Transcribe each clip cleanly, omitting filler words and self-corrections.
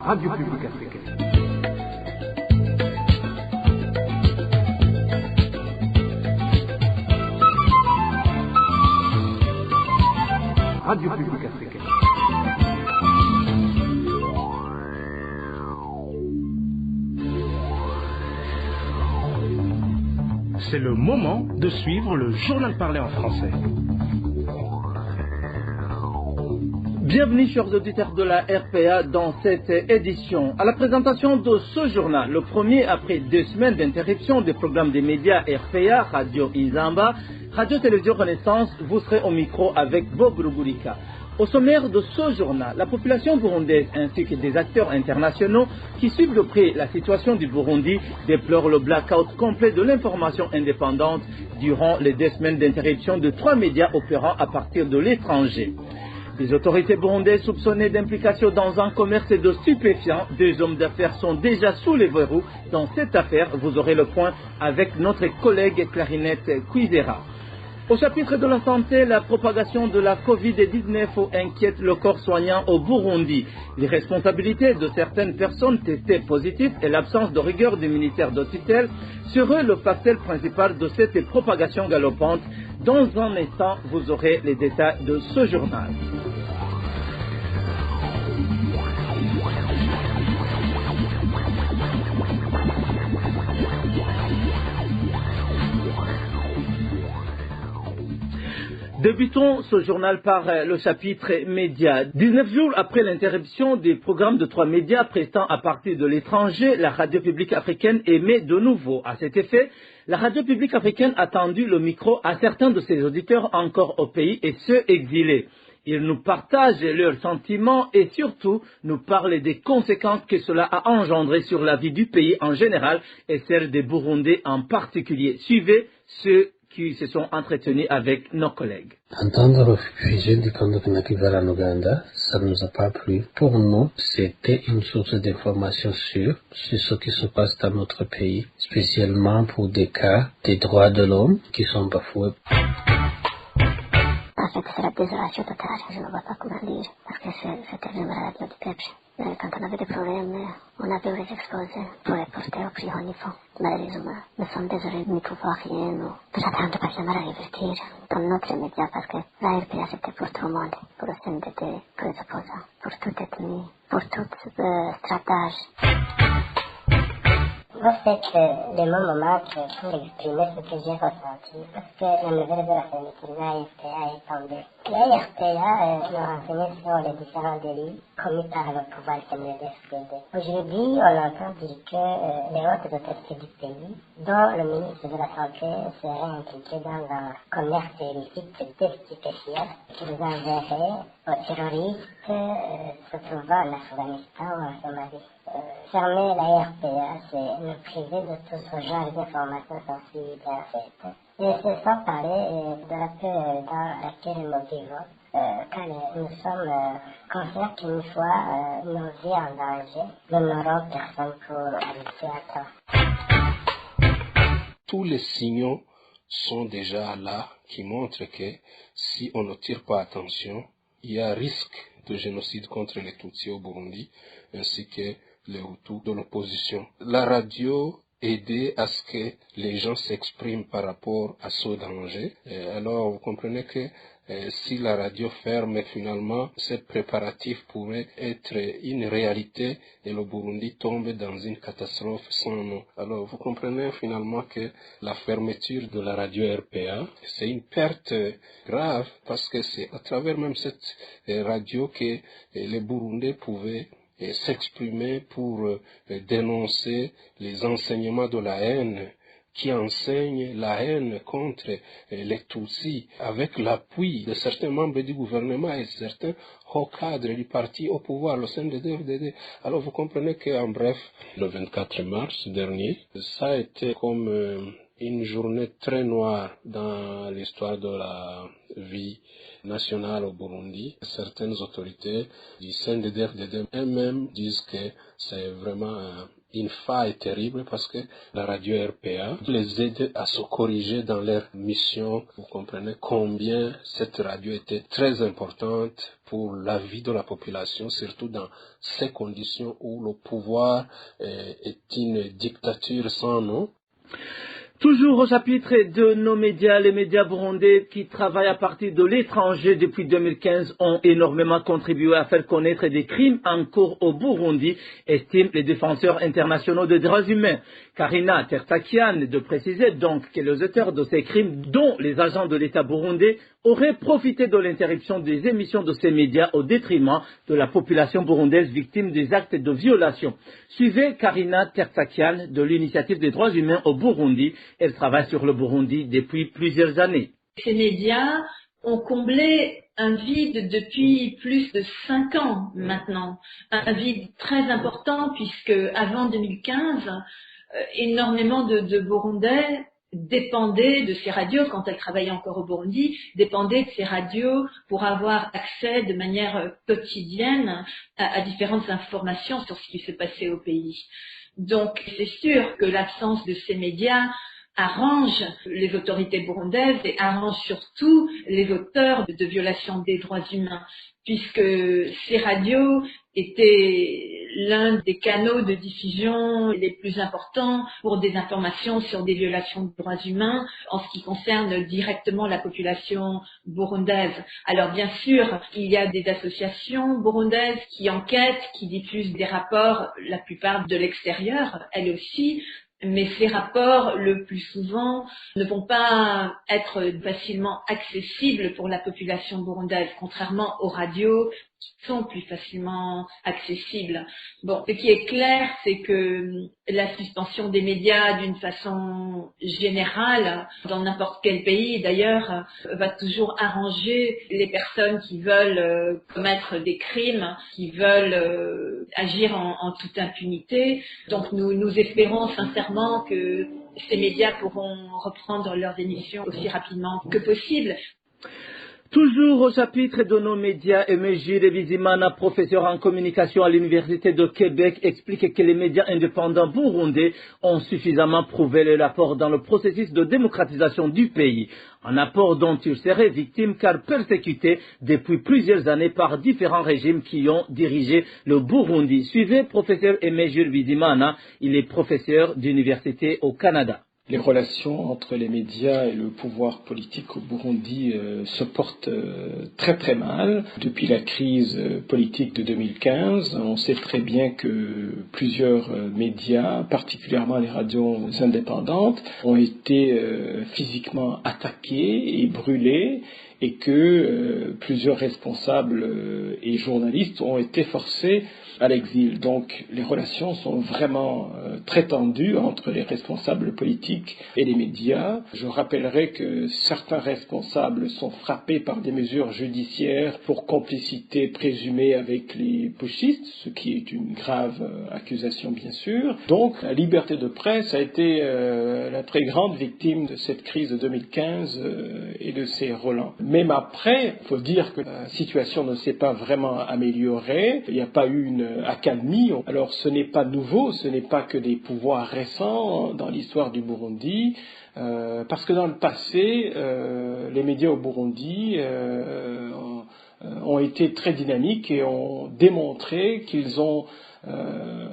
Radio Publique Africaine. Radio Publique Africaine. C'est le moment de suivre le journal parlé en français. Bienvenue chers auditeurs de la RPA dans cette édition. À la présentation de ce journal, le premier après 2 semaines d'interruption des programmes des médias RPA, Radio Inzamba, Radio-Télévision Renaissance, vous serez au micro avec Bob Rugurika. Au sommaire de ce journal, la population burundaise ainsi que des acteurs internationaux qui suivent de près la situation du Burundi déplorent le blackout complet de l'information indépendante durant les 2 semaines d'interruption de 3 médias opérant à partir de l'étranger. Les autorités burundaises soupçonnées d'implication dans un commerce de stupéfiants, 2 hommes d'affaires sont déjà sous les verrous dans cette affaire. Vous aurez le point avec notre collègue Clarinette Kwizera. Au chapitre de la santé, la propagation de la Covid-19 inquiète le corps soignant au Burundi. L'irresponsabilité de certaines personnes testées positives et l'absence de rigueur du ministère de tutelle seraient le facteur principal de cette propagation galopante. Dans un instant, vous aurez les détails de ce journal. Débutons ce journal par le chapitre médias. 19 jours après l'interruption des programmes de 3 médias prestant à partir de l'étranger, la radio publique africaine émet de nouveau. À cet effet, la radio publique africaine a tendu le micro à certains de ses auditeurs encore au pays et ceux exilés. Ils nous partagent leurs sentiments et surtout nous parlent des conséquences que cela a engendré sur la vie du pays en général et celle des Burundais en particulier. Suivez ceux qui se sont entretenus avec nos collègues. Entendre le fusil du Kandokinaki vers en Ouganda, ça ne nous a pas plu. Pour nous, c'était une source d'information sûre sur ce qui se passe dans notre pays, spécialement pour des cas des droits de l'homme qui sont bafoués. En fait, c'est la désolation totale, je ne vois pas comment dire, parce que c'était vraiment la radio du peuple. Quand on avait des problèmes, on avait les exposés pour les porter au plus haut niveau. Malheureusement, nous sommes désolés de ne pouvoir rien, nous attendre patiemment à révertir dans notre média, parce que la RPA c'était pour tout le monde, pour le CNDD, pour les opposants, pour toute ethnie, pour tout stratage. En fait, le bon moment pour exprimer ce que j'ai ressenti, parce que la nouvelle de la fermeture de la RPA est tombée. La RPA nous renseignait sur les différents délits commis par le pouvoir CNDD-FDD. Aujourd'hui, on entend dire que les hautes autorités du pays, dont le ministre de la Santé, serait impliqué dans un commerce illicite de stupéfiants qui nous enverrait aux terroristes se trouvant en Afghanistan ou en Somalie. Fermer la RPA, c'est nous priver de tout ce genre d'informations sensibles en fait. Et c'est sans parler de la peur dans laquelle nous vivons, car nous sommes conscients qu'une fois nos vies en danger, nous n'aurons personne pour arrêter à temps. Tous les signaux sont déjà là qui montrent que si on ne tire pas attention, il y a risque de génocide contre les Tutsis au Burundi, ainsi que les Hutus de l'opposition. La radio aidait à ce que les gens s'expriment par rapport à ce danger. Alors vous comprenez que si la radio ferme, finalement, ce préparatif pourrait être une réalité et le Burundi tombe dans une catastrophe sans nom. Alors vous comprenez finalement que la fermeture de la radio RPA, c'est une perte grave parce que c'est à travers même cette radio que les Burundais pouvaient s'exprimer pour dénoncer les enseignements de la haine qui enseignent la haine contre les Tutsis avec l'appui de certains membres du gouvernement et certains hauts cadres du parti au pouvoir, le CNDD-FDD. Alors vous comprenez qu'en bref, le 24 mars dernier, ça a été comme une journée très noire dans l'histoire de la vie nationale au Burundi. Certaines autorités du CNDD-FDD elles-mêmes disent que c'est vraiment une faille terrible parce que la radio RPA les aide à se corriger dans leur mission. Vous comprenez combien cette radio était très importante pour la vie de la population, surtout dans ces conditions où le pouvoir est une dictature sans nom. Toujours au chapitre de nos médias, les médias burundais qui travaillent à partir de l'étranger depuis 2015 ont énormément contribué à faire connaître des crimes en cours au Burundi, estiment les défenseurs internationaux des droits humains. Karina Tertakian de préciser donc que les auteurs de ces crimes, dont les agents de l'État burundais, auraient profité de l'interruption des émissions de ces médias au détriment de la population burundaise victime des actes de violation. Suivez Karina Tertakian de l'Initiative des droits humains au Burundi. Elle travaille sur le Burundi depuis plusieurs années. Ces médias ont comblé un vide depuis plus de 5 ans maintenant. Un vide très important puisque avant 2015, énormément de Burundais dépendaient de ces radios, quand elles travaillaient encore au Burundi, dépendaient de ces radios pour avoir accès de manière quotidienne à différentes informations sur ce qui se passait au pays. Donc c'est sûr que l'absence de ces médias arrange les autorités burundaises et arrange surtout les auteurs de violations des droits humains, puisque ces radios étaient l'un des canaux de diffusion les plus importants pour des informations sur des violations de droits humains en ce qui concerne directement la population burundaise. Alors bien sûr, il y a des associations burundaises qui enquêtent, qui diffusent des rapports, la plupart de l'extérieur, elles aussi, mais ces rapports, le plus souvent, ne vont pas être facilement accessibles pour la population burundaise, contrairement aux radios qui sont plus facilement accessibles. Bon, ce qui est clair, c'est que la suspension des médias, d'une façon générale, dans n'importe quel pays d'ailleurs, va toujours arranger les personnes qui veulent commettre des crimes, qui veulent agir en toute impunité. Donc nous espérons sincèrement que ces médias pourront reprendre leurs émissions aussi rapidement que possible. Toujours au chapitre de nos médias, Emejire Bizimana, professeur en communication à l'Université de Québec, explique que les médias indépendants burundais ont suffisamment prouvé leur apport dans le processus de démocratisation du pays. Un apport dont ils seraient victimes car persécutés depuis plusieurs années par différents régimes qui ont dirigé le Burundi. Suivez professeur Emejire Bizimana, il est professeur d'université au Canada. Les relations entre les médias et le pouvoir politique au Burundi se portent très très mal. Depuis la crise politique de 2015, on sait très bien que plusieurs médias, particulièrement les radios indépendantes, ont été physiquement attaqués et brûlés, et que plusieurs responsables et journalistes ont été forcés à l'exil. Donc les relations sont vraiment très tendues entre les responsables politiques et les médias. Je rappellerai que certains responsables sont frappés par des mesures judiciaires pour complicité présumée avec les putschistes, ce qui est une grave accusation bien sûr. Donc la liberté de presse a été la très grande victime de cette crise de 2015 et de ses relents. Même après, il faut dire que la situation ne s'est pas vraiment améliorée. Il n'y a pas eu une accalmie. Alors ce n'est pas nouveau, ce n'est pas que des pouvoirs récents dans l'histoire du Burundi, parce que dans le passé, les médias au Burundi ont été très dynamiques et ont démontré qu'ils ont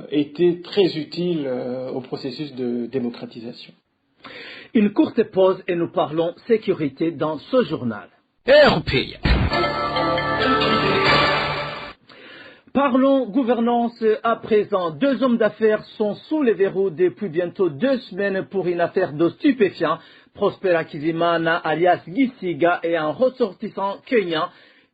été très utiles au processus de démocratisation. Une courte pause et nous parlons sécurité dans ce journal. RPA. Parlons gouvernance à présent. 2 hommes d'affaires sont sous les verrous depuis bientôt 2 semaines pour une affaire de stupéfiants. Prosper Akizimana, alias Gisiga, et un ressortissant kenyan,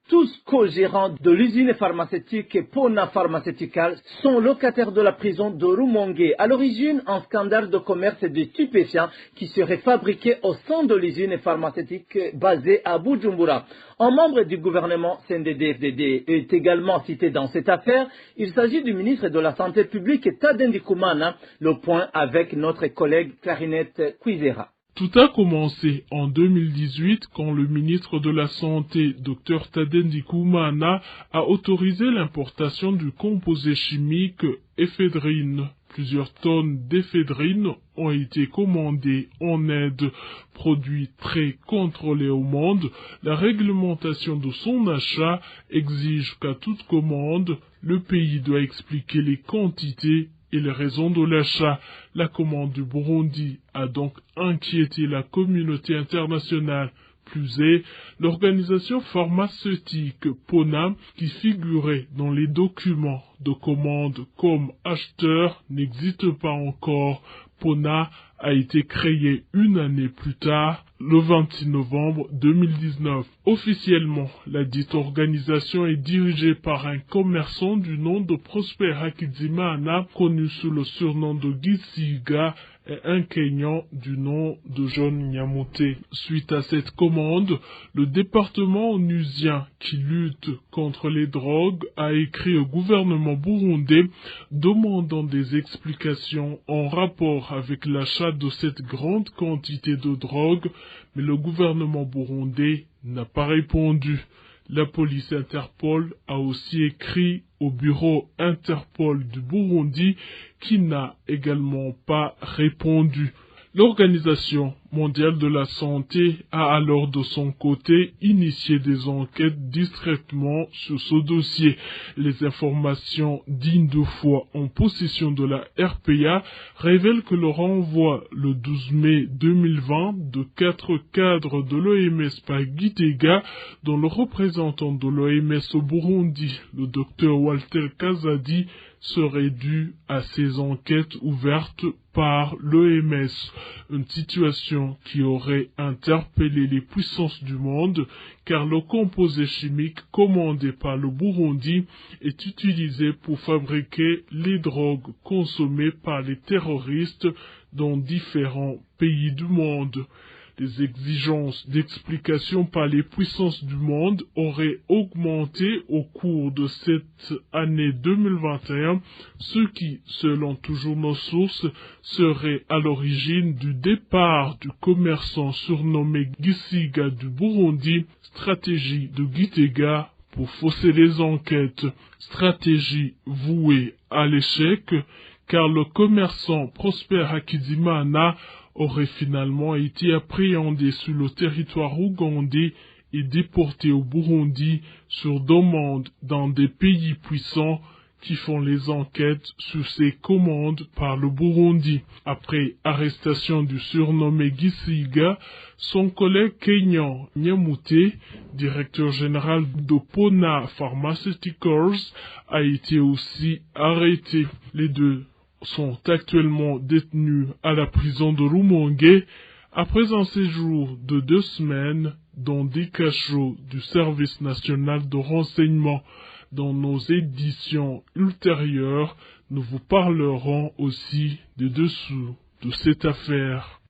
tous co-gérants de l'usine pharmaceutique Pona Pharmaceutical, sont locataires de la prison de Rumonge. À l'origine, un scandale de commerce de stupéfiants qui serait fabriqué au sein de l'usine pharmaceutique basée à Bujumbura. Un membre du gouvernement CNDD-FDD est également cité dans cette affaire. Il s'agit du ministre de la Santé publique Tade Ndikumana. Le point avec notre collègue Clarinette Kwizera. Tout a commencé en 2018 quand le ministre de la Santé, Dr Tade Ndikumana, a autorisé l'importation du composé chimique éphédrine. Plusieurs tonnes d'éphédrine ont été commandées en Inde, produit très contrôlé au monde. La réglementation de son achat exige qu'à toute commande, le pays doit expliquer les quantités et les raisons de l'achat. La commande du Burundi a donc inquiété la communauté internationale. Plus est, l'organisation pharmaceutique PONA, qui figurait dans les documents de commande comme acheteur, n'existe pas encore. PONA a été créée une année plus tard, le 26 novembre 2019. Officiellement, la dite organisation est dirigée par un commerçant du nom de Prosper Hakizimana, connu sous le surnom de Gisiga, et un Kenyan du nom de John Nyamute. Suite à cette commande, le département onusien qui lutte contre les drogues a écrit au gouvernement burundais demandant des explications en rapport avec l'achat de cette grande quantité de drogue, mais le gouvernement burundais n'a pas répondu. La police Interpol a aussi écrit au bureau Interpol du Burundi qui n'a également pas répondu. L'Organisation mondiale de la santé a alors de son côté initié des enquêtes discrètement sur ce dossier. Les informations dignes de foi en possession de la RPA révèlent que le renvoi le 12 mai 2020 de 4 cadres de l'OMS par Gitega, dont le représentant de l'OMS au Burundi, le Dr Walter Kazadi, serait dû à ces enquêtes ouvertes par l'OMS, une situation qui aurait interpellé les puissances du monde car le composé chimique commandé par le Burundi est utilisé pour fabriquer les drogues consommées par les terroristes dans différents pays du monde. Les exigences d'explication par les puissances du monde auraient augmenté au cours de cette année 2021, ce qui, selon toujours nos sources, serait à l'origine du départ du commerçant surnommé Gisiga du Burundi, stratégie de Gitega pour fausser les enquêtes, stratégie vouée à l'échec, car le commerçant Prosper Hakizimana aurait finalement été appréhendé sur le territoire ougandais et déporté au Burundi sur demande dans des pays puissants qui font les enquêtes sur ces commandes par le Burundi. Après arrestation du surnommé Gisiga, son collègue kenyan Nyamute, directeur général de Pona Pharmaceuticals, a été aussi arrêté. Les deux sont actuellement détenus à la prison de Rumonge après un séjour de 2 semaines dans des cachots du service national de renseignement. Dans nos éditions ultérieures, nous vous parlerons aussi des dessous de cette affaire.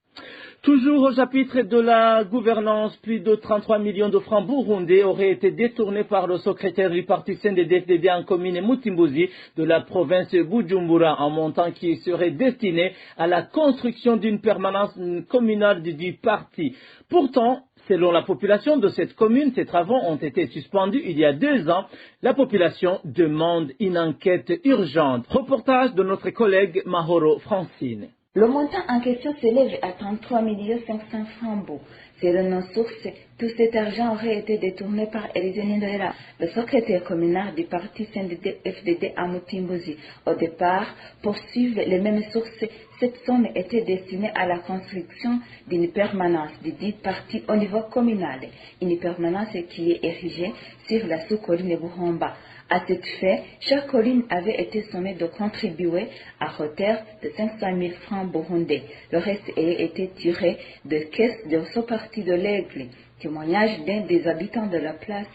Toujours au chapitre de la gouvernance, plus de 33 millions de francs burundais auraient été détournés par le secrétaire du parti CNDD-FDD en commune Mutimbuzi de la province de Bujumbura, un montant qui serait destiné à la construction d'une permanence communale du parti. Pourtant, selon la population de cette commune, ces travaux ont été suspendus il y a 2 ans. La population demande une enquête urgente. Reportage de notre collègue Mahoro Francine. Le montant en question s'élève à 33 500 francs beaux. Selon nos sources, tout cet argent aurait été détourné par Élisée Nindorera, le secrétaire communal du parti CNDD-FDD à Mutimbuzi. Au départ, pour suivre les mêmes sources, cette somme était destinée à la construction d'une permanence du dit parti au niveau communal. Une permanence qui est érigée sur la sous-colline Buhomba. À cet fait, chaque colline avait été sommée de contribuer à hauteur de 500 000 francs burundais. Le reste ayant été tiré de caisses de ce parti de l'Aigle. Témoignage d'un des habitants de la place.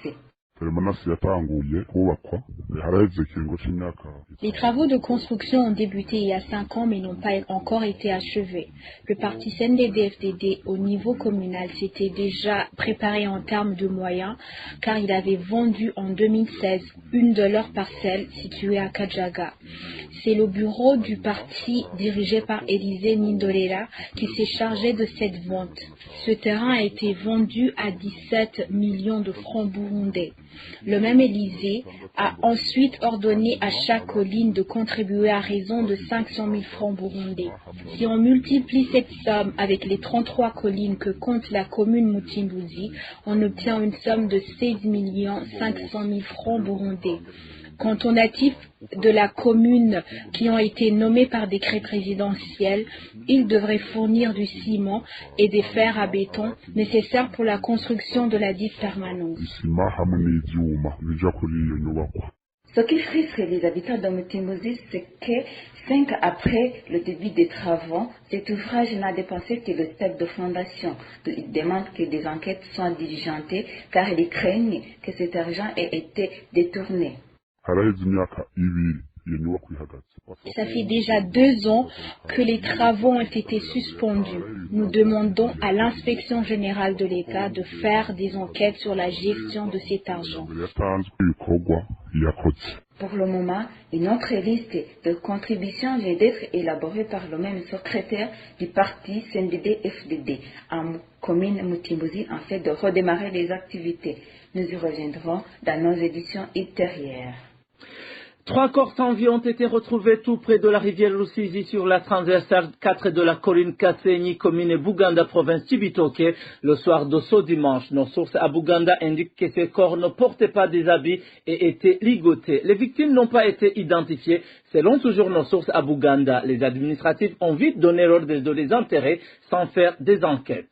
Les travaux de construction ont débuté il y a 5 ans mais n'ont pas encore été achevés. Le parti CNDD-FDD au niveau communal s'était déjà préparé en termes de moyens car il avait vendu en 2016 une de leurs parcelles située à Kajaga. C'est le bureau du parti dirigé par Élisée Nindorera qui s'est chargé de cette vente. Ce terrain a été vendu à 17 millions de francs burundais. Le même Élysée a ensuite ordonné à chaque colline de contribuer à raison de 500 000 francs burundais. Si on multiplie cette somme avec les 33 collines que compte la commune Mutimbuzi, on obtient une somme de 16 500 000 francs burundais. Quant aux natifs de la commune qui ont été nommés par décret présidentiel, ils devraient fournir du ciment et des fers à béton nécessaires pour la construction de la dite permanence. Ce qui frustre les habitants de Mutimbuzi, c'est que 5 ans après le début des travaux, cet ouvrage n'a dépensé que le stade de fondation. Ils demandent que des enquêtes soient diligentées car ils craignent que cet argent ait été détourné. Ça fait déjà 2 ans que les travaux ont été suspendus. Nous demandons à l'inspection générale de l'État de faire des enquêtes sur la gestion de cet argent. Pour le moment, une autre liste de contributions vient d'être élaborée par le même secrétaire du parti CNDD-FDD en commune Mutimbuzi en fait de redémarrer les activités. Nous y reviendrons dans nos éditions ultérieures. 3 corps sans vie ont été retrouvés tout près de la rivière Rusizi sur la transversale 4 de la colline Kasenyi, commune Buganda, province Cibitoke, le soir de ce dimanche. Nos sources à Buganda indiquent que ces corps ne portaient pas des habits et étaient ligotés. Les victimes n'ont pas été identifiées. Selon toujours nos sources à Buganda, les administratifs ont vite donné l'ordre de les enterrer sans faire des enquêtes.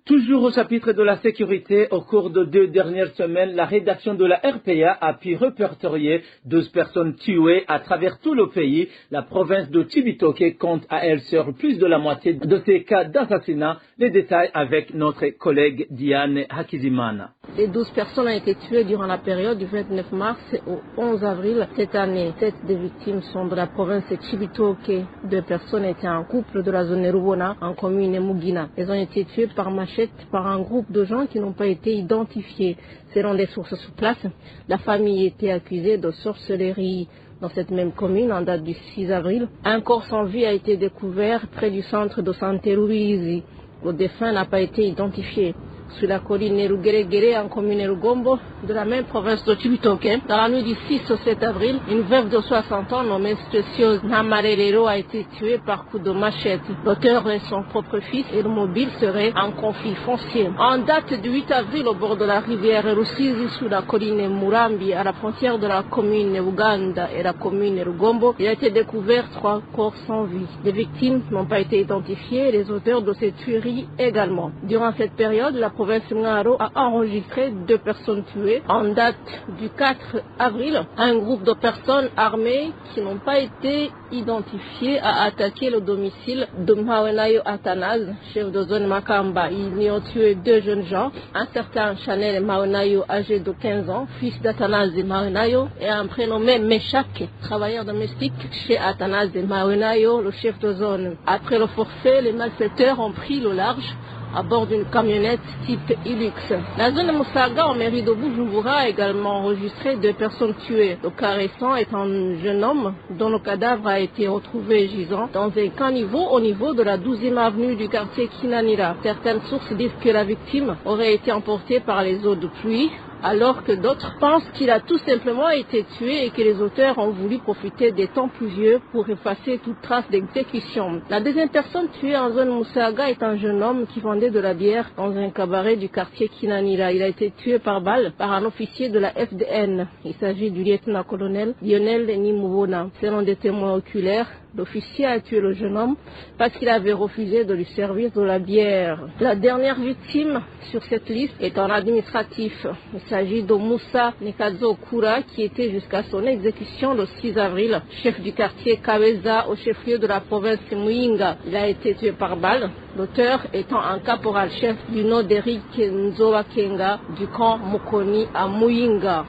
Toujours au chapitre de la sécurité, au cours de 2 dernières semaines, la rédaction de la RPA a pu répertorier 12 personnes tuées à travers tout le pays. La province de Cibitoke compte à elle seule plus de la moitié de ces cas d'assassinat. Les détails avec notre collègue Diane Hakizimana. Les 12 personnes ont été tuées durant la période du 29 mars au 11 avril cette année. 7 des victimes sont de la province de Cibitoke. 2 personnes étaient en couple de la zone Rubona en commune Mugina. Elles ont été tuées par machette par un groupe de gens qui n'ont pas été identifiés. Selon des sources sur place, la famille était accusée de sorcellerie. Dans cette même commune, en date du 6 avril, un corps sans vie a été découvert près du centre de santé Ruizi. Le défunt n'a pas été identifié. Sur la colline Nerugeregere en commune Rugombo de la même province de Cibitoke. Dans la nuit du 6 au 7 avril, une veuve de 60 ans nommée Speciose Namarelero a été tuée par coup de machette. L'auteur est son propre fils et le mobile serait en conflit foncier. En date du 8 avril, au bord de la rivière Rusizi, sous la colline Murambi, à la frontière de la commune Uganda et la commune Rugombo, il a été découvert 3 corps sans vie. Les victimes n'ont pas été identifiées, les auteurs de ces tueries également. Durant cette période, la province Ngaro a enregistré 2 personnes tuées. En date du 4 avril, un groupe de personnes armées qui n'ont pas été identifiées a attaqué le domicile de Mawenayo Athanase, chef de zone Makamba. Ils y ont tué 2 jeunes gens, un certain Chanel Mawenayo âgé de 15 ans, fils d'Athanase Mawenayo, et un prénommé Meshak, travailleur domestique chez Athanase Mawenayo, le chef de zone. Après le forfait, les malfaiteurs ont pris le large à bord d'une camionnette type Hilux. La zone de Moussaga, en mairie de Bujumbura, a également enregistré 2 personnes tuées. Le cas récent est un jeune homme dont le cadavre a été retrouvé gisant dans un caniveau au niveau de la 12e avenue du quartier Kinanira. Certaines sources disent que la victime aurait été emportée par les eaux de pluie, alors que d'autres pensent qu'il a tout simplement été tué et que les auteurs ont voulu profiter des temps pluvieux pour effacer toute trace d'exécution. La deuxième personne tuée en zone Moussaga est un jeune homme qui vendait de la bière dans un cabaret du quartier Kinanira. Il a été tué par balle par un officier de la FDN. Il s'agit du lieutenant-colonel Lionel Nimubona. Selon des témoins oculaires, l'officier a tué le jeune homme parce qu'il avait refusé de lui servir de la bière. La dernière victime sur cette liste est un administratif. Il s'agit de Moussa Nekazo Koura qui était jusqu'à son exécution le 6 avril, chef du quartier Kaweza au chef-lieu de la province Muyinga. Il a été tué par balle, l'auteur étant un caporal-chef du nom d'Eric Nzoa Kenga du camp Mukoni à Muyinga.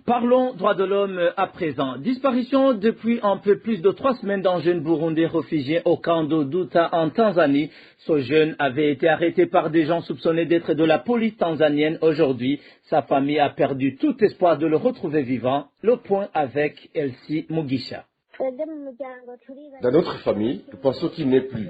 Parlons droits de l'homme à présent. Disparition depuis un peu plus de 3 semaines d'un jeune Burundais réfugié au camp de Duta en Tanzanie. Ce jeune avait été arrêté par des gens soupçonnés d'être de la police tanzanienne. Aujourd'hui, sa famille a perdu tout espoir de le retrouver vivant. Le point avec Elsie Mugisha. Dans notre famille, nous pensons qu'il n'est plus.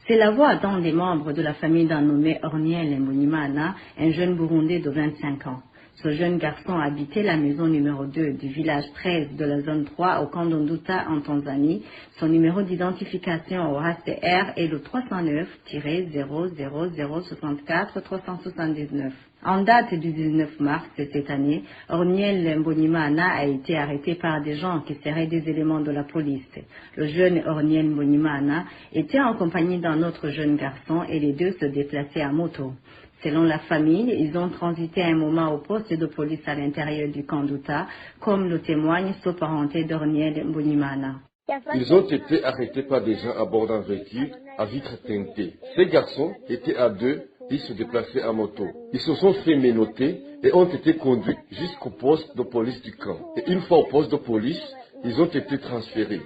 C'est la voix d'un des membres de la famille d'un nommé Orniel Mbonimana, un jeune Burundais de 25 ans. Ce jeune garçon habitait la maison numéro 2 du village 13 de la zone 3 au Kandonduta en Tanzanie. Son numéro d'identification au HCR est le 309-00064-379. En date du 19 mars de cette année, Orniel Mbonimana a été arrêté par des gens qui seraient des éléments de la police. Le jeune Orniel Mbonimana était en compagnie d'un autre jeune garçon et les deux se déplaçaient à moto. Selon la famille, ils ont transité un moment au poste de police à l'intérieur du Kanduta, comme le témoigne ce parenté d'Orniel Mbonimana. Ils ont été arrêtés par des gens à bord d'un véhicule à vitres teintées. Ces garçons étaient à deux, ils se déplaçaient à moto. Ils se sont fait menotter et ont été conduits jusqu'au poste de police du camp. Et une fois au poste de police, ils ont été transférés.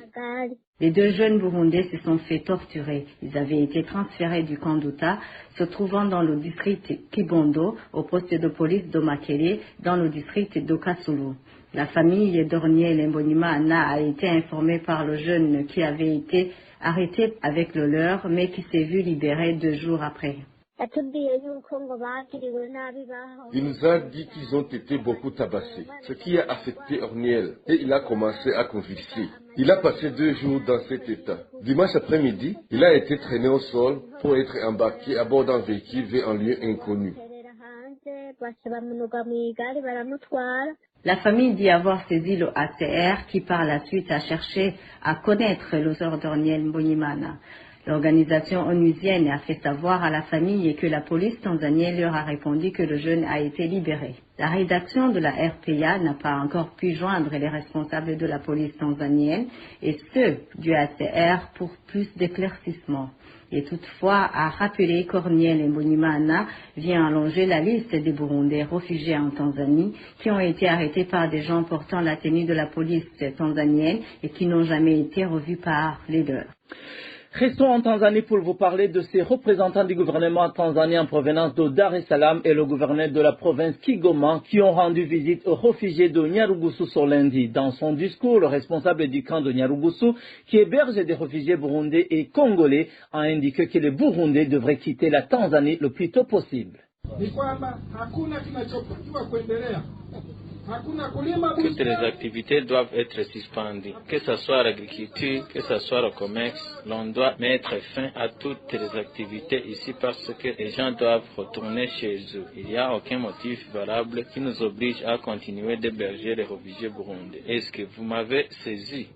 Les deux jeunes Burundais se sont fait torturer. Ils avaient été transférés du Kanduta, se trouvant dans le district Kibondo, au poste de police de Makele, dans le district d'Okasulu. La famille d'Orniel Mbonimana a été informée par le jeune qui avait été arrêté avec le leur, mais qui s'est vu libéré 2 jours après. Il nous a dit qu'ils ont été beaucoup tabassés, ce qui a affecté Orniel, et il a commencé à convulser. Il a passé 2 jours dans cet état. Dimanche après-midi, il a été traîné au sol pour être embarqué à bord d'un véhicule vers un lieu inconnu. La famille dit avoir saisi le HCR qui par la suite a cherché à connaître l'auteur d'Orniel Mbonimana. L'organisation onusienne a fait savoir à la famille que la police tanzanienne leur a répondu que le jeune a été libéré. La rédaction de la RPA n'a pas encore pu joindre les responsables de la police tanzanienne et ceux du HCR pour plus d'éclaircissements. Et toutefois, a rappelé qu'Orniel Mbonimana vient allonger la liste des Burundais réfugiés en Tanzanie qui ont été arrêtés par des gens portant la tenue de la police tanzanienne et qui n'ont jamais été revus par les leurs. Restons en Tanzanie pour vous parler de ces représentants du gouvernement tanzanien en provenance de Dar es Salaam et le gouverneur de la province Kigoma qui ont rendu visite aux réfugiés de Nyarugusu ce lundi. Dans son discours, le responsable du camp de Nyarugusu, qui héberge des réfugiés burundais et congolais, a indiqué que les Burundais devraient quitter la Tanzanie le plus tôt possible. Toutes les activités doivent être suspendues, que ce soit l'agriculture, que ce soit le commerce. L'on doit mettre fin à toutes les activités ici parce que les gens doivent retourner chez eux. Il n'y a aucun motif valable qui nous oblige à continuer d'héberger les réfugiés burundais. Est-ce que vous m'avez saisi?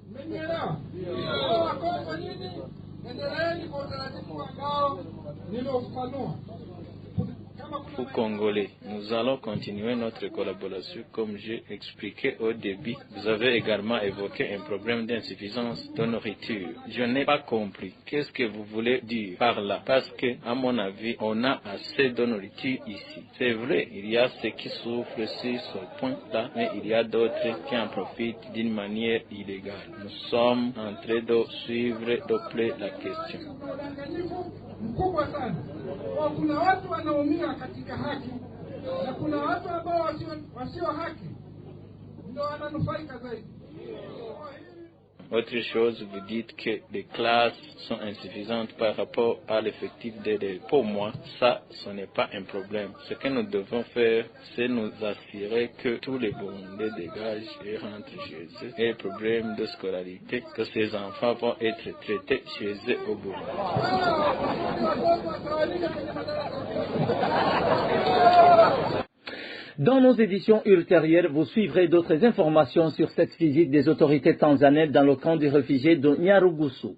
Pour Congolais, nous allons continuer notre collaboration comme j'ai expliqué au début. Vous avez également évoqué un problème d'insuffisance de nourriture. Je n'ai pas compris. Qu'est-ce que vous voulez dire par là? Parce que, à mon avis, on a assez de nourriture ici. C'est vrai, il y a ceux qui souffrent sur ce point-là, mais il y a d'autres qui en profitent d'une manière illégale. Nous sommes en train de suivre de près la question. Kuna watu wanaumia katika haki na kuna watu ambao wasio haki ndio wananufaika zaidi. Autre chose, vous dites que les classes sont insuffisantes par rapport à l'effectif d'élèves. Pour moi, ça, ce n'est pas un problème. Ce que nous devons faire, c'est nous assurer que tous les Burundais dégagent et rentrent chez eux. Et le problème de scolarité, que ces enfants vont être traités chez eux au Burundi. Dans nos éditions ultérieures, vous suivrez d'autres informations sur cette visite des autorités tanzaniennes dans le camp des réfugiés de Nyarugusu.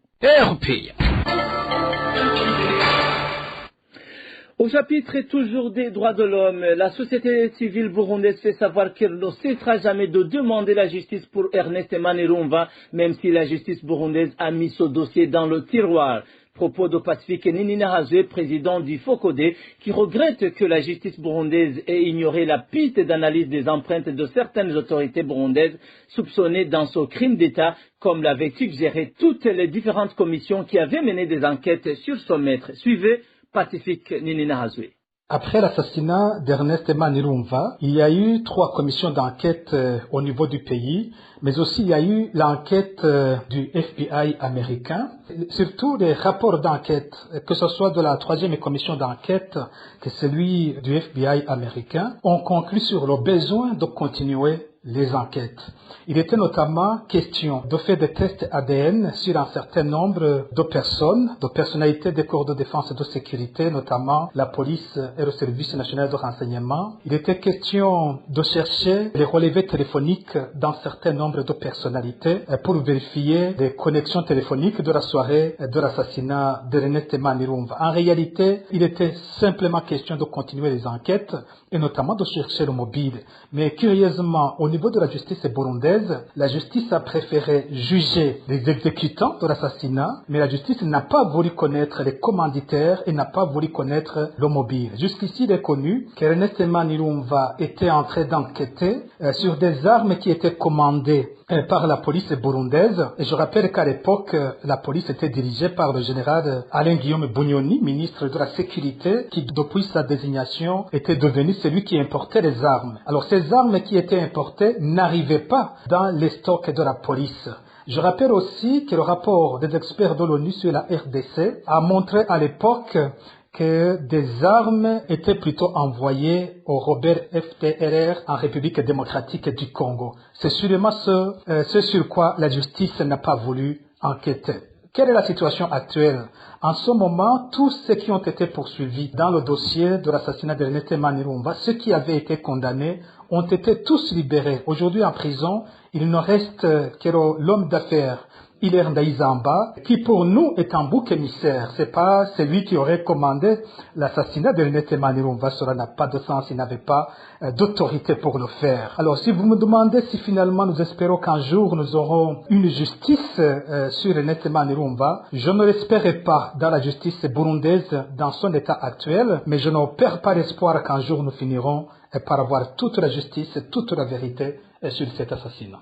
Au chapitre toujours des droits de l'homme, la société civile burundaise fait savoir qu'elle ne cessera jamais de demander la justice pour Ernest Manirumba, même si la justice burundaise a mis ce dossier dans le tiroir. Propos de Pacifique Nininahaze, président du FOCODE, qui regrette que la justice burundaise ait ignoré la piste d'analyse des empreintes de certaines autorités burundaises soupçonnées dans ce crime d'État, comme l'avaient suggéré toutes les différentes commissions qui avaient mené des enquêtes sur ce maître. Suivez Pacifique Nininahaze. Après l'assassinat d'Ernest Manirumva, il y a eu 3 commissions d'enquête au niveau du pays, mais aussi il y a eu l'enquête du FBI américain. Surtout les rapports d'enquête, que ce soit de la 3e commission d'enquête que celui du FBI américain, ont conclu sur le besoin de continuer les enquêtes. Il était notamment question de faire des tests ADN sur un certain nombre de personnes, de personnalités des corps de défense et de sécurité, notamment la police et le service national de renseignement. Il était question de chercher les relevés téléphoniques d'un certain nombre de personnalités pour vérifier les connexions téléphoniques de la soirée de l'assassinat d'Ernest Manirumva. En réalité, il était simplement question de continuer les enquêtes et notamment de chercher le mobile. Mais curieusement, au niveau de la justice burundaise, la justice a préféré juger les exécutants de l'assassinat, mais la justice n'a pas voulu connaître les commanditaires et n'a pas voulu connaître le mobile. Jusqu'ici, il est connu qu'Ernest Manirumva était en train d'enquêter sur des armes qui étaient commandées par la police burundaise. Et je rappelle qu'à l'époque, la police était dirigée par le général Alain Guillaume Bunyoni, ministre de la Sécurité, qui depuis sa désignation était devenu celui qui importait les armes. Alors ces armes qui étaient importées n'arrivaient pas dans les stocks de la police. Je rappelle aussi que le rapport des experts de l'ONU sur la RDC a montré à l'époque que des armes étaient plutôt envoyées au Robert FDLR en République démocratique du Congo. C'est sûrement ce sur quoi la justice n'a pas voulu enquêter. Quelle est la situation actuelle? En ce moment, tous ceux qui ont été poursuivis dans le dossier de l'assassinat d'Ernest Manirumva, ceux qui avaient été condamnés, ont été tous libérés. Aujourd'hui en prison, il ne reste que l'homme d'affaires Hilaire Ndaïzamba, qui pour nous est un bouc émissaire. C'est pas celui qui aurait commandé l'assassinat d'Ernest Manirumva. Cela n'a pas de sens, il n'avait pas d'autorité pour le faire. Alors si vous me demandez si finalement nous espérons qu'un jour nous aurons une justice sur Ernest Manirumva, je ne l'espérais pas dans la justice burundaise dans son état actuel, mais je ne perds pas l'espoir qu'un jour nous finirons par avoir toute la justice et toute la vérité sur cet assassinat.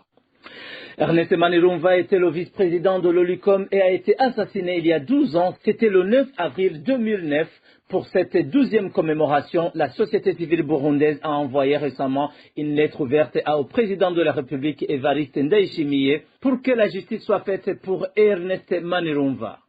Ernest Manirumva était le vice-président de l'OLUCOM et a été assassiné il y a 12 ans. C'était le 9 avril 2009. Pour cette 12e commémoration, la société civile burundaise a envoyé récemment une lettre ouverte au président de la République, Evariste Ndayishimiye, pour que la justice soit faite pour Ernest Manirumva.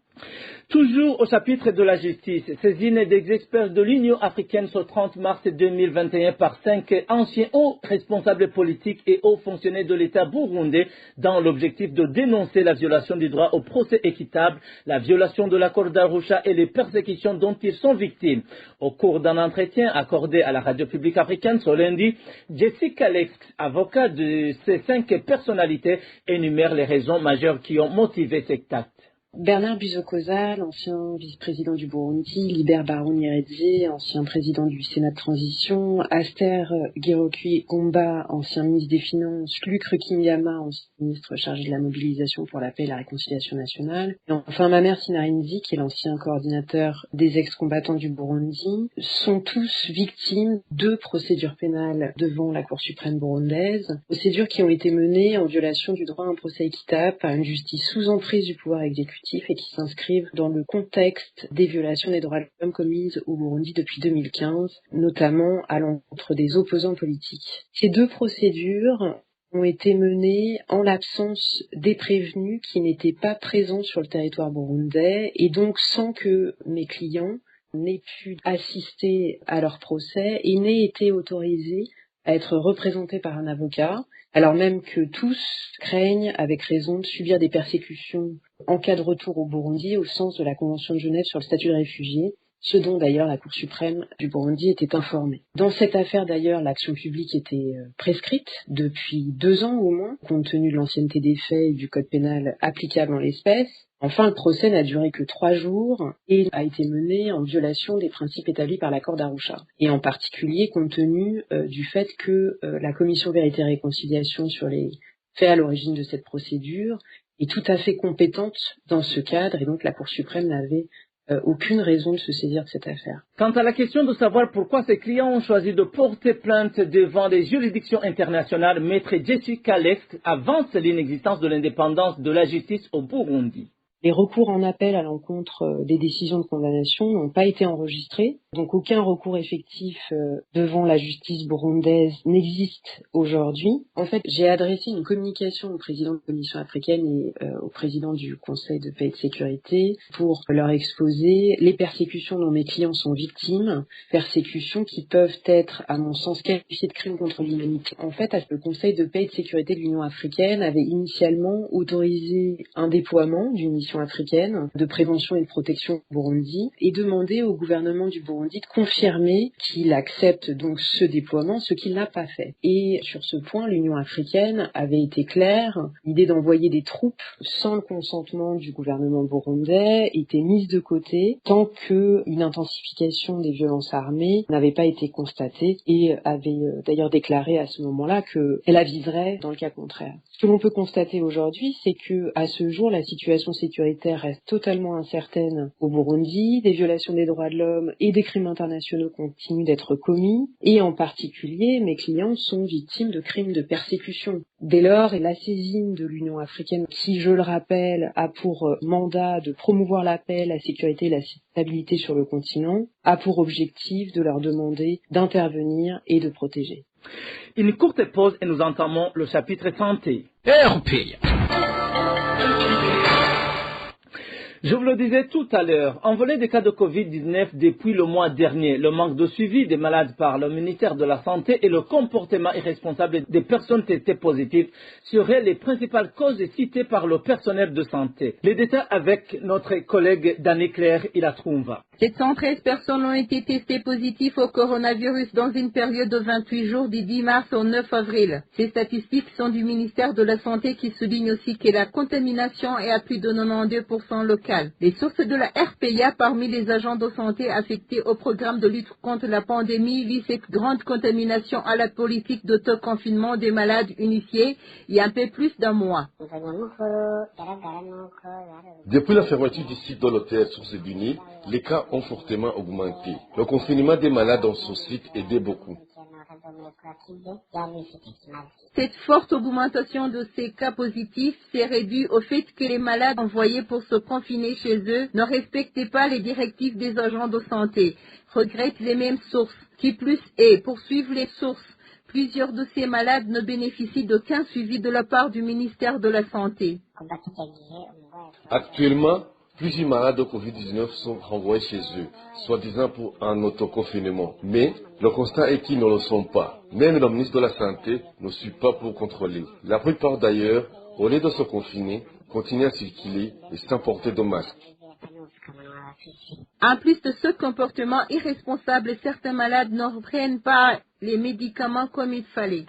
Toujours au chapitre de la justice, saisine des experts de l'Union africaine ce 30 mars 2021 par 5 anciens hauts responsables politiques et hauts fonctionnaires de l'État burundais dans l'objectif de dénoncer la violation du droit au procès équitable, la violation de l'accord d'Arusha et les persécutions dont ils sont victimes. Au cours d'un entretien accordé à la radio publique africaine ce lundi, Jessica Lex, avocat de ces 5 personnalités, énumère les raisons majeures qui ont motivé cet acte. Bernard Buzokoza, l'ancien vice-président du Burundi, Libert Baron-Nyeredze, ancien président du Sénat de transition, Aster Girokui-Gomba, ancien ministre des Finances, Luc Rukingama, ancien ministre chargé de la mobilisation pour la paix et la réconciliation nationale, et enfin Mamer Sinarinzi, qui est l'ancien coordinateur des ex-combattants du Burundi, sont tous victimes de procédures pénales devant la Cour suprême burundaise, procédures qui ont été menées en violation du droit à un procès équitable par une justice sous emprise du pouvoir exécutif et qui s'inscrivent dans le contexte des violations des droits de l'homme commises au Burundi depuis 2015, notamment à l'encontre des opposants politiques. Ces 2 procédures ont été menées en l'absence des prévenus qui n'étaient pas présents sur le territoire burundais et donc sans que mes clients n'aient pu assister à leur procès et n'aient été autorisés à être représentés par un avocat, alors même que tous craignent avec raison de subir des persécutions en cas de retour au Burundi au sens de la Convention de Genève sur le statut de réfugié, ce dont d'ailleurs la Cour suprême du Burundi était informée. Dans cette affaire d'ailleurs, l'action publique était prescrite depuis 2 ans au moins, compte tenu de l'ancienneté des faits et du code pénal applicable en l'espèce. Enfin, le procès n'a duré que 3 jours et a été mené en violation des principes établis par l'accord d'Arusha. Et en particulier compte tenu du fait que la Commission Vérité et Réconciliation sur les faits à l'origine de cette procédure est tout à fait compétente dans ce cadre et donc la Cour suprême n'avait aucune raison de se saisir de cette affaire. Quant à la question de savoir pourquoi ces clients ont choisi de porter plainte devant les juridictions internationales, Maître Jessica Lex avance l'inexistence de l'indépendance de la justice au Burundi. Les recours en appel à l'encontre des décisions de condamnation n'ont pas été enregistrés Donc aucun recours effectif devant la justice burundaise n'existe aujourd'hui. En fait, j'ai adressé une communication au président de la Commission africaine et au président du Conseil de paix et de sécurité pour leur exposer les persécutions dont mes clients sont victimes, persécutions qui peuvent être, à mon sens, qualifiées de crimes contre l'humanité. En fait, le Conseil de paix et de sécurité de l'Union africaine avait initialement autorisé un déploiement d'une mission africaine de prévention et de protection au Burundi et demandé au gouvernement du Burundi de confirmer qu'il accepte donc ce déploiement, ce qu'il n'a pas fait. Et sur ce point, l'Union africaine avait été claire. L'idée d'envoyer des troupes sans le consentement du gouvernement burundais était mise de côté tant qu'une intensification des violences armées n'avait pas été constatée et avait d'ailleurs déclaré à ce moment-là qu'elle aviserait dans le cas contraire. Ce que l'on peut constater aujourd'hui, c'est que à ce jour, la situation sécuritaire reste totalement incertaine au Burundi. Des violations des droits de l'homme et des crimes internationaux continuent d'être commis et en particulier, mes clients sont victimes de crimes de persécution. Dès lors, la saisine de l'Union africaine, qui, je le rappelle, a pour mandat de promouvoir la paix, la sécurité et la stabilité sur le continent, a pour objectif de leur demander d'intervenir et de protéger. Une courte pause et nous entamons le chapitre santé. RPA. Je vous le disais tout à l'heure, envolée des cas de Covid-19 depuis le mois dernier, le manque de suivi des malades par le ministère de la Santé et le comportement irresponsable des personnes testées positives seraient les principales causes citées par le personnel de santé. Les détails avec notre collègue Dany-Claire Ilatrumva. 713 personnes ont été testées positives au coronavirus dans une période de 28 jours du 10 mars au 9 avril. Ces statistiques sont du ministère de la Santé qui souligne aussi que la contamination est à plus de 92% locale. Les sources de la RPA parmi les agents de santé affectés au programme de lutte contre la pandémie lient cette grande contamination à la politique d'autoconfinement des malades initiée il y a un peu plus d'un mois. Depuis la fermeture du site de l'hôtel Source du Nil, les cas ont fortement augmenté. Le confinement des malades dans ce site aidait beaucoup. Cette forte augmentation de ces cas positifs s'est rédue au fait que les malades envoyés pour se confiner chez eux ne respectaient pas les directives des agents de santé, regrettent les mêmes sources. Qui plus est, pour suivre les sources, plusieurs de ces malades ne bénéficient d'aucun suivi de la part du ministère de la Santé. Actuellement, plusieurs malades de Covid-19 sont renvoyés chez eux, soi-disant pour un autoconfinement. Mais le constat est qu'ils ne le sont pas. Même le ministre de la Santé ne suit pas pour contrôler. La plupart d'ailleurs, au lieu de se confiner, continuent à circuler et sans porter de masque. En plus de ce comportement irresponsable, certains malades ne reprennent pas les médicaments comme il fallait.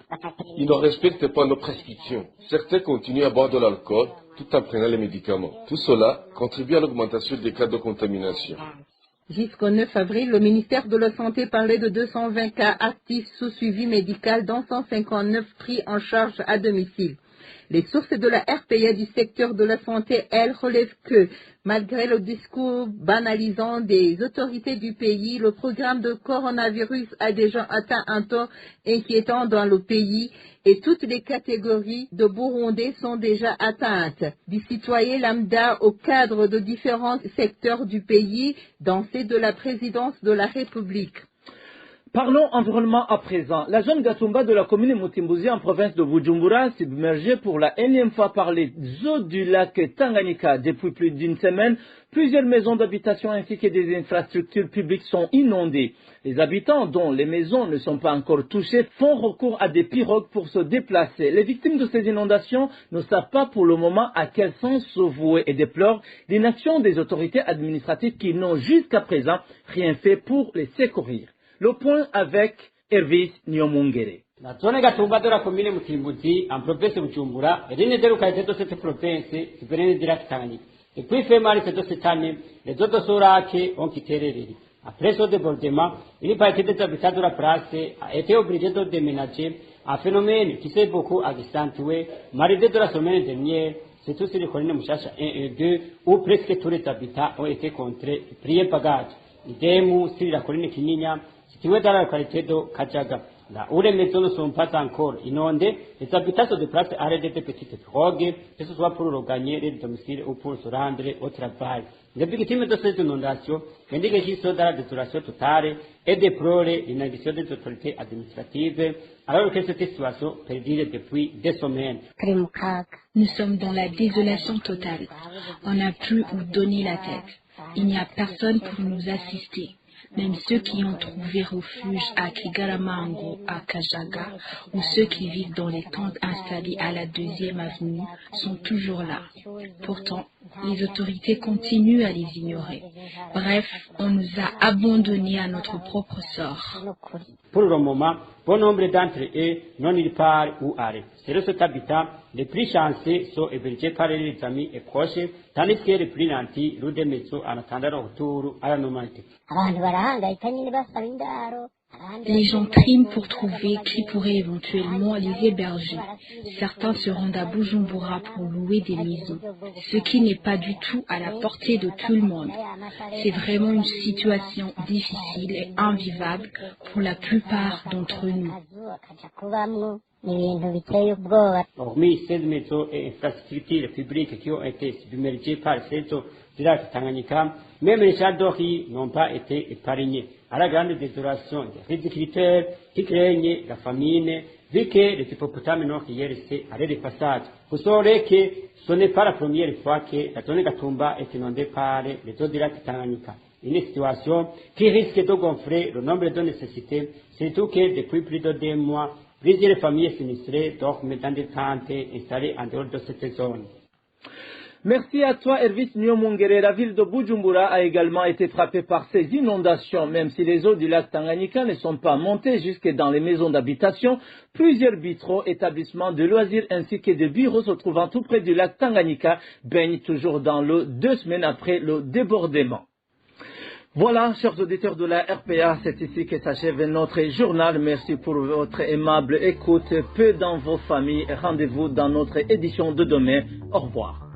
Ils ne respectent pas nos prescriptions. Certains continuent à boire de l'alcool tout en prenant les médicaments. Tout cela contribue à l'augmentation des cas de contamination. Jusqu'au 9 avril, le ministère de la Santé parlait de 220 cas actifs sous suivi médical, dont 159 pris en charge à domicile. Les sources de la RPA du secteur de la santé, elles, relèvent que, malgré le discours banalisant des autorités du pays, le programme de coronavirus a déjà atteint un taux inquiétant dans le pays et toutes les catégories de Burundais sont déjà atteintes. Du citoyen lambda au cadre de différents secteurs du pays, dont ceux de la présidence de la République. Parlons environnement à présent. La zone Gatumba de la commune Mutimbuzi en province de Bujumbura submergée pour la énième fois par les eaux du lac Tanganyika depuis plus d'une semaine. Plusieurs maisons d'habitation ainsi que des infrastructures publiques sont inondées. Les habitants, dont les maisons ne sont pas encore touchées, font recours à des pirogues pour se déplacer. Les victimes de ces inondations ne savent pas pour le moment à quel sens se vouer et déplorent l'inaction des autorités administratives qui n'ont jusqu'à présent rien fait pour les secourir. Le point avec Hervis Nyomungere. La zone Gatumba de la commune Mutimbuzi, en province de Bujumbura, est l'une des localités de cette province qui prenait du lac Tanganyika. Depuis fin mars de cette année, les eaux de ce lac ont quitté les rives. Après ce débordement, une partie des habitants de la place a été obligée de déménager, un phénomène qui s'est beaucoup accentué. Mardi de la semaine dernière, c'est tout sur les collines Mouchacha 1 et 2, où presque tous les habitants ont été contraints de prier bagage. Idem sur la colline Kinyinya, située dans la localité de Kajaga. là où les maisons ne sont pas encore inondées, les habitants se déplacent à l'aide de petites pirogues, que ce soit pour regagner les domiciles ou pour se rendre au travail. Les victimes de ces inondations indiquent qu'ils sont dans la désolation totale et déplorent l'inaction des autorités administratives, alors que cette situation perdure depuis des semaines. Nous sommes dans la désolation totale. On n'a plus où donner la tête. Il n'y a personne pour nous assister. Même ceux qui ont trouvé refuge à Kigaramango, à Kajaga, ou ceux qui vivent dans les tentes installées à la 2e avenue sont toujours là. Pourtant, les autorités continuent à les ignorer. Bref, on nous a abandonnés à notre propre sort. Pour le moment, bon nombre d'entre eux n'ont nulle part où aller. Selon cet habitant, les plus chanceux sont hébergés par les amis et proches, tandis que les plus nantis louent des maisons en attendant le retour à la normalité. Les gens triment pour trouver qui pourrait éventuellement les héberger. Certains se rendent à Bujumbura pour louer des maisons, ce qui n'est pas du tout à la portée de tout le monde. C'est vraiment une situation difficile et invivable pour la plupart d'entre nous. Hormis ces maisons et infrastructures publiques qui ont été submergées par cette eau du lac Tanganyika, même les champs d'eau n'ont pas été épargnés. À la grande désolation des agriculteurs qui craignent la famine, vu que les hippopotames n'ont rien resté à l'aide de passage. Vous saurez que ce n'est pas la première fois que la zone Gatumba est inondée par les eaux du lac Tanganyika. Une situation qui risque de gonfler le nombre de nécessités, surtout que depuis plus de 2 mois, plusieurs familles sinistrées dorment dans des tentes installées en dehors de cette zone. Merci à toi, Hervis Nyomongere. La ville de Bujumbura a également été frappée par ces inondations. Même si les eaux du lac Tanganyika ne sont pas montées jusque dans les maisons d'habitation, plusieurs bistrots, établissements de loisirs ainsi que de bureaux se trouvant tout près du lac Tanganyika baignent toujours dans l'eau 2 semaines après le débordement. Voilà, chers auditeurs de la RPA, c'est ici que s'achève notre journal. Merci pour votre aimable écoute. Peu dans vos familles. Rendez-vous dans notre édition de demain. Au revoir.